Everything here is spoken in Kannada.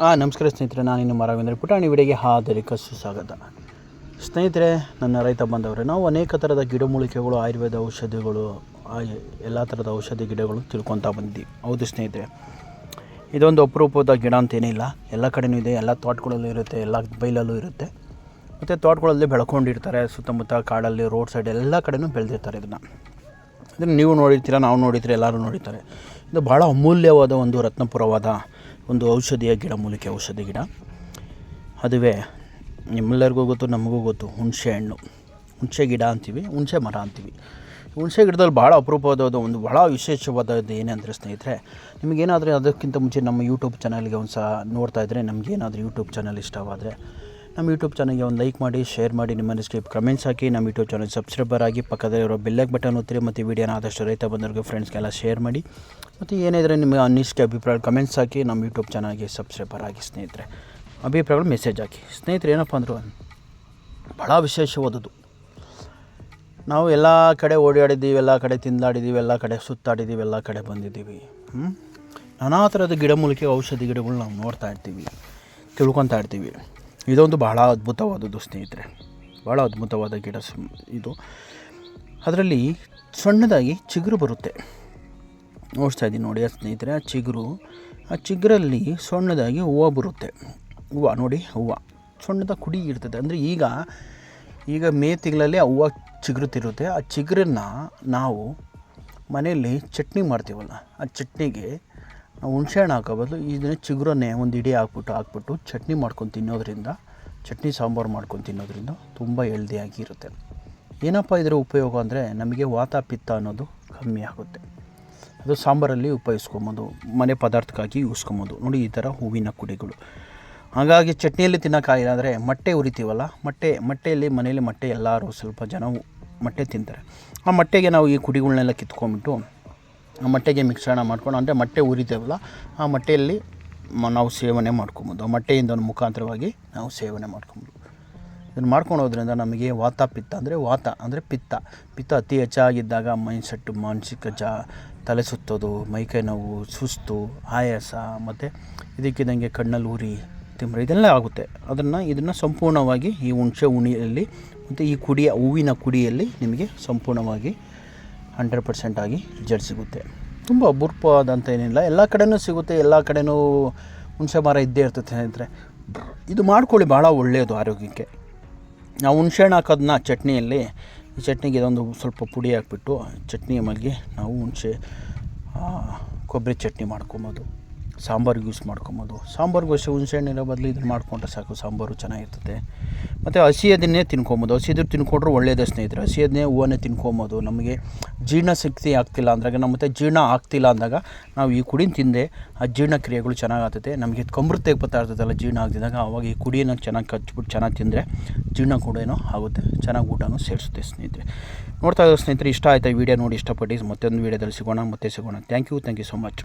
ನಮಸ್ಕಾರ ಸ್ನೇಹಿತರೆ, ನಾನಿನ್ನು ರಾಘವೇಂದ್ರ ಪುಟಾಣಿ ವಿಡಿಯೋಗೆ ಹಾರ್ದಿಕ ಸುಸ್ವಾಗತ. ಸ್ನೇಹಿತರೆ, ನನ್ನ ರೈತ ಬಂದವರೇ, ನಾವು ಅನೇಕ ಥರದ ಗಿಡಮೂಲಿಕೆಗಳು, ಆಯುರ್ವೇದ ಔಷಧಿಗಳು, ಎಲ್ಲ ಥರದ ಔಷಧಿ ಗಿಡಗಳು ತಿಳ್ಕೊತಾ ಬಂದಿದ್ದೀವಿ. ಹೌದು ಸ್ನೇಹಿತರೆ, ಇದೊಂದು ಅಪರೂಪದ ಗಿಡ ಅಂತೇನಿಲ್ಲ, ಎಲ್ಲ ಕಡೆಯೂ ಇದೆ. ಎಲ್ಲ ತೋಟಗಳಲ್ಲೂ ಇರುತ್ತೆ, ಎಲ್ಲ ಬೈಲಲ್ಲೂ ಇರುತ್ತೆ. ಮತ್ತು ತೋಟಗಳಲ್ಲಿ ಬೆಳ್ಕೊಂಡಿರ್ತಾರೆ, ಸುತ್ತಮುತ್ತ ಕಾಡಲ್ಲಿ, ರೋಡ್ ಸೈಡ್ ಎಲ್ಲ ಕಡೆಯೂ ಬೆಳೆದಿರ್ತಾರೆ. ಇದನ್ನು ನೀವು ನೋಡಿರ್ತೀರ, ನಾವು ನೋಡಿರ್ತೀರ, ಎಲ್ಲರೂ ನೋಡಿರ್ತಾರೆ. ಇದು ಭಾಳ ಅಮೂಲ್ಯವಾದ ಒಂದು ರತ್ನಪುರವಾದ ಒಂದು ಔಷಧಿ ಗಿಡ. ಅದುವೇ ನಿಮ್ಮೆಲ್ಲರಿಗೂ ಗೊತ್ತು, ನಮಗೂ ಗೊತ್ತು, ಹುಣಸೆ ಹಣ್ಣು. ಹುಣಸೆ ಗಿಡ ಅಂತೀವಿ, ಹುಣಸೆ ಮರ ಅಂತೀವಿ. ಹುಣಸೆ ಗಿಡದಲ್ಲಿ ಭಾಳ ಅಪರೂಪವಾದ ಒಂದು ಭಾಳ ವಿಶೇಷವಾದದ್ದು ಏನಂದರೆ ಸ್ನೇಹಿತರೆ, ನಿಮಗೇನಾದರೂ ಅದಕ್ಕಿಂತ ಮುಂಚೆ ನಮ್ಮ ಯೂಟ್ಯೂಬ್ ಚಾನಲ್ಗೆ ಒಂದು ಸಹ ನೋಡ್ತಾಯಿದ್ರೆ, ನಮಗೇನಾದರೂ ಯೂಟ್ಯೂಬ್ ಚಾನಲ್ ಇಷ್ಟವಾದರೆ ನಮ್ಮ ಯೂಟ್ಯೂಬ್ ಚಾನಲ್ಗೆ ಒಂದು ಲೈಕ್ ಮಾಡಿ, ಶೇರ್ ಮಾಡಿ, ನಿಮ್ಮ ಅನಿಸಿಕೆ ಕಮೆಂಟ್ಸ್ ಹಾಕಿ. ನಮ್ಮ ಯೂಟ್ಯೂಬ್ ಚಾನಲ್ ಸಬ್ಸ್ಕ್ರೈಬರ್ ಆಗಿ, ಪಕ್ಕದಲ್ಲಿರೋ ಬೆಲ್ಲೈಕ್ ಬಟನ್ ಒತ್ತಿರಿ. ಮತ್ತು ವಿಡಿಯೋನ ಆದಷ್ಟು ರೈತ ಬಂದವರಿಗೆ, ಫ್ರೆಂಡ್ಸ್ಗೆಲ್ಲ ಶೇರ್ ಮಾಡಿ. ಮತ್ತು ಏನಿದ್ರೆ ನಿಮ್ಮ ಅನಿಸಿಕೆ ಅಭಿಪ್ರಾಯ ಕಮೆಂಟ್ಸ್ ಹಾಕಿ. ನಮ್ಮ ಯೂಟ್ಯೂಬ್ ಚಾನಲ್ಗೆ ಸಬ್ಸ್ಕ್ರೈಬರ್ ಆಗಿ ಸ್ನೇಹಿತರೆ. ಅಭಿಪ್ರಾಯಗಳು ಮೆಸೇಜ್ ಹಾಕಿ ಸ್ನೇಹಿತರೆ. ಏನಪ್ಪ ಅಂದರು, ಭಾಳ ವಿಶೇಷವಾದದ್ದು. ನಾವು ಎಲ್ಲ ಕಡೆ ಓಡಾಡಿದ್ದೀವಿ, ಎಲ್ಲ ಕಡೆ ತಿಂದಾಡಿದ್ದೀವಿ, ಎಲ್ಲ ಕಡೆ ಸುತ್ತಾಡಿದ್ದೀವಿ, ಎಲ್ಲ ಕಡೆ ಬಂದಿದ್ದೀವಿ. ನಾನಾ ಥರದ ಗಿಡಮೂಲಿಕೆ ಔಷಧಿ ಗಿಡಗಳು ನಾವು ನೋಡ್ತಾ ಇರ್ತೀವಿ, ತಿಳ್ಕೊತಾ ಇರ್ತೀವಿ. ಇದೊಂದು ಭಾಳ ಅದ್ಭುತವಾದದ್ದು ಸ್ನೇಹಿತರೆ, ಭಾಳ ಅದ್ಭುತವಾದ ಗಿಡ ಇದು. ಅದರಲ್ಲಿ ಸಣ್ಣದಾಗಿ ಚಿಗುರು ಬರುತ್ತೆ, ನೋಡ್ತಾ ಇದ್ದೀನಿ ನೋಡಿ ಸ್ನೇಹಿತರೆ. ಆ ಚಿಗುರಲ್ಲಿ ಸಣ್ಣದಾಗಿ ಹೂವು ಬರುತ್ತೆ. ಹೂವು ನೋಡಿ, ಹೂವು ಸಣ್ಣದಾಗಿ ಕುಡಿ ಇರ್ತದೆ. ಅಂದರೆ ಈಗ ಮೇ ತಿಂಗಳಲ್ಲಿ ಆ ಹೂವು ಚಿಗುರುತ್ತಿರುತ್ತೆ. ಆ ಚಿಗುರನ್ನು ನಾವು ಮನೆಯಲ್ಲಿ ಚಟ್ನಿ ಮಾಡ್ತೀವಲ್ಲ, ಆ ಚಟ್ನಿಗೆ ಹುಣಸೆ ಹಣ್ಣು ಹಾಕೋ ಬದಲು ಇದನ್ನು ಚಿಗುರನ್ನೇ ಒಂದು ಇಡೀ ಹಾಕ್ಬಿಟ್ಟು ಚಟ್ನಿ ಮಾಡ್ಕೊಂಡು ತಿನ್ನೋದ್ರಿಂದ, ಚಟ್ನಿ ಸಾಂಬಾರು ಮಾಡ್ಕೊಂಡು ತಿನ್ನೋದ್ರಿಂದ ತುಂಬ ಹೆಲ್ದಿಯಾಗಿ ಇರುತ್ತೆ. ಏನಪ್ಪ ಇದರ ಉಪಯೋಗ ಅಂದರೆ, ನಮಗೆ ವಾತ ಪಿತ್ತ ಅನ್ನೋದು ಕಮ್ಮಿ ಆಗುತ್ತೆ. ಅದು ಸಾಂಬಾರಲ್ಲಿ ಉಪಯೋಗಿಸ್ಕೊಬೋದು, ಮನೆ ಪದಾರ್ಥಕ್ಕಾಗಿ ಯೂಸ್ಕೊಬೋದು. ನೋಡಿ ಈ ಥರ ಹೂವಿನ ಕುಡಿಗಳು. ಹಾಗಾಗಿ ಚಟ್ನಿಯಲ್ಲಿ ತಿನ್ನೋಕ್ಕಾಗಿಲ್ಲ ಅಂದರೆ ಮೊಟ್ಟೆ ಉರಿತೀವಲ್ಲ, ಮೊಟ್ಟೆಯಲ್ಲಿ ಮನೆಯಲ್ಲಿ ಮೊಟ್ಟೆ ಎಲ್ಲರೂ ಸ್ವಲ್ಪ ಜನ ಮೊಟ್ಟೆ ತಿಂತಾರೆ. ಆ ಮೊಟ್ಟೆಗೆ ನಾವು ಈ ಕುಡಿಗಳನ್ನೆಲ್ಲ ಕಿತ್ಕೊಂಡ್ಬಿಟ್ಟು ಆ ಮೊಟ್ಟೆಗೆ ಮಿಶ್ರಣ ಮಾಡ್ಕೊಂಡು, ಅಂದರೆ ಮೊಟ್ಟೆ ಉರಿತೇವಲ್ಲ, ಆ ಮೊಟ್ಟೆಯಲ್ಲಿ ನಾವು ಸೇವನೆ ಮಾಡ್ಕೊಬೋದು. ಆ ಮೊಟ್ಟೆಯಿಂದ ಮುಖಾಂತರವಾಗಿ ನಾವು ಸೇವನೆ ಮಾಡ್ಕೊಬೋದು. ಇದನ್ನು ಮಾಡ್ಕೊಳೋದ್ರಿಂದ ನಮಗೆ ವಾತ ಪಿತ್ತ ಅಂದರೆ ಪಿತ್ತ ಅತಿ ಹೆಚ್ಚಾಗಿದ್ದಾಗ ಮಾನಸಿಕ ತಲೆ ಸುತ್ತೋದು, ಮೈಕೈ ನೋವು, ಸುಸ್ತು, ಆಯಾಸ, ಮತ್ತು ಇದಕ್ಕಿದ್ದಂಗೆ ಕಣ್ಣಲ್ಲಿ ಉರಿ, ತಿಮ್ರ, ಇದೆಲ್ಲ ಆಗುತ್ತೆ. ಇದನ್ನು ಸಂಪೂರ್ಣವಾಗಿ ಈ ಹುಣಸೆ ಹುಣಿಯಲ್ಲಿ ಮತ್ತು ಈ ಹೂವಿನ ಕುಡಿಯಲ್ಲಿ ನಿಮಗೆ ಸಂಪೂರ್ಣವಾಗಿ 100% ಆಗಿ ರಿಸಲ್ಟ್ ಸಿಗುತ್ತೆ. ತುಂಬ ಅಪರೂಪವಾದಂಥ ಏನಿಲ್ಲ, ಎಲ್ಲ ಕಡೆಯೂ ಸಿಗುತ್ತೆ, ಎಲ್ಲ ಕಡೆಯೂ ಹುಣಸೆ ಮರ ಇದ್ದೇ ಇರ್ತದೆ ಸ್ನೇಹಿತರೆ. ಇದು ಮಾಡ್ಕೊಳ್ಳಿ, ಭಾಳ ಒಳ್ಳೆಯದು ಆರೋಗ್ಯಕ್ಕೆ. ನಾವು ಹುಣಸೆ ಹಣ್ಣು ಹಾಕೋದನ್ನ ಚಟ್ನಿಯಲ್ಲಿ, ಈ ಚಟ್ನಿಗೆ ಇದೊಂದು ಸ್ವಲ್ಪ ಪುಡಿ ಹಾಕ್ಬಿಟ್ಟು ಚಟ್ನಿ ಮಲ್ಲಿಗೆ ನಾವು ಕೊಬ್ಬರಿ ಚಟ್ನಿ ಮಾಡ್ಕೊಬೋದು, ಸಾಂಬಾರಿಗೆ ಯೂಸ್ ಮಾಡ್ಕೊಬೋದು. ಸಾಂಬಾರಿಗೆ ಹುಣಸೆ ಹಣ್ಣಿರೋ ಬದಲು ಇದನ್ನು ಮಾಡಿಕೊಂಡ್ರೆ ಸಾಕು, ಸಾಂಬಾರು ಚೆನ್ನಾಗಿರ್ತದೆ. ಮತ್ತು ಹಸಿಯದನ್ನೇ ತಿನ್ಕೊಬೋದು, ಹಸಿದು ತಿನ್ಕೊಂಡ್ರೆ ಒಳ್ಳೆಯದೇ ಸ್ನೇಹಿತರೆ. ಹಸಿಯದನ್ನೇ ಹೂವನ್ನೇ ತಿನ್ಕೊಬೋದು. ನಮಗೆ ಜೀರ್ಣಶಕ್ತಿ ಆಗ್ತಿಲ್ಲ ಅಂದಾಗ, ಮತ್ತು ಜೀರ್ಣ ಆಗ್ತಿಲ್ಲ ಅಂದಾಗ ನಾವು ಈ ಕುಡಿನ ತಿಂದೆ ಆ ಜೀರ್ಣಕ್ರಿಯೆಗಳು ಚೆನ್ನಾಗಾಗ್ತದೆ. ನಮಗೆ ಕಮೃತೆಗೆ ಬರ್ತಾ ಇರ್ತದಲ್ಲ ಜೀರ್ಣ ಆಗ್ತಿದ್ದಾಗ, ಆವಾಗ ಈ ಕುಡಿಯನ್ನು ಚೆನ್ನಾಗಿ ಕಚ್ಬಿಟ್ಟು ಚೆನ್ನಾಗಿ ತಿಂದರೆ ಜೀರ್ಣ ಕೂಡ ಏನೋ ಆಗುತ್ತೆ, ಚೆನ್ನಾಗಿ ಊಟನೂ ಸೇರಿಸುತ್ತೆ ಸ್ನೇಹಿತರೆ. ನೋಡ್ತಾ ಇರೋ ಸ್ನೇಹಿತರೆ, ಇಷ್ಟ ಆಯಿತಾ ಈ ವಿಡಿಯೋ ನೋಡಿ, ಇಷ್ಟಪಟ್ಟು ಮತ್ತೊಂದು ವೀಡಿಯೋದಲ್ಲಿ ಸಿಗೋಣ. Thank you so much.